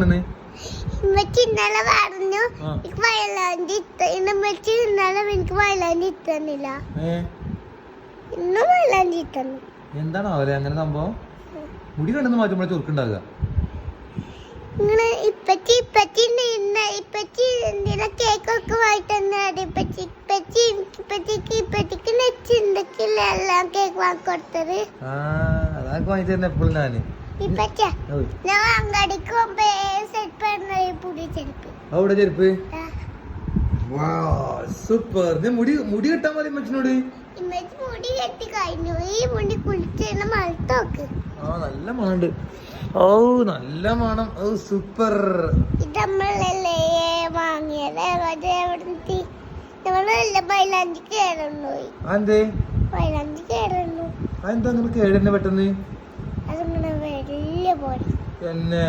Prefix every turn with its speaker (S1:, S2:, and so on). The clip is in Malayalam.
S1: ഉമ്മച്ചി ഇന്നലെ പറഞ്ഞു എനിക്ക് വയലാണ്ടി ഉമ്മച്ചി ഇന്നലെ എനിക്ക് വയലാണ്ടി ഇത്തന്നില്ല. ഇന്നും വയലാണ്ടി ഇത്തന്നു.
S2: എന്താണോ അങ്ങനെ സംഭവം? മുടി കണ്ടെന്ന് മാറ്റുമ്പോഴേ ചൊറുക്കുണ്ടാകുക.
S1: ഇങ്ങനെ ഇപ്പച്ചി എന്തിനാ കേക്കൊക്കെ വാങ്ങിട്ടെന്നാണ് ഇപ്പച്ചിക്ക് നെച്ചിണ്ടക്കില്ല എല്ലാം കേക്ക് വാങ്ങിക്കൊടുത്തത്.
S2: അതൊക്കെ വാങ്ങിച്ചു തന്നെ എപ്പോഴും ഞാന്
S1: ഞാൻ അങ്ങാടിക്ക് പോകുമ്പോ സെറ്റ് പറഞ്ഞ പുതിയ ചെരുപ്പ്.
S2: അവിടെ ചെരുപ്പ് സൂപ്പർ. മുടി കെട്ടാൻ മതി മച്ചിനോട്.
S1: മുടി കെട്ടി കഴിഞ്ഞു. ഈ മുടി കുളിച്ച് മലത്തോക്ക്.
S2: നല്ല മണുണ്ട്. ഓ നല്ല മണം. ഓ സൂപ്പർ.
S1: ഇത് നമ്മളല്ലേ വാങ്ങിയത്. നമ്മളല്ല മൈലാഞ്ചി കേറുന്നു. മൈലാഞ്ചി കേറുന്നു.
S2: അതെന്താ നിങ്ങൾ കേടന്നെ പെട്ടെന്ന്?
S1: അതിങ്ങനെ വലിയ പോലെ
S2: എന്നെ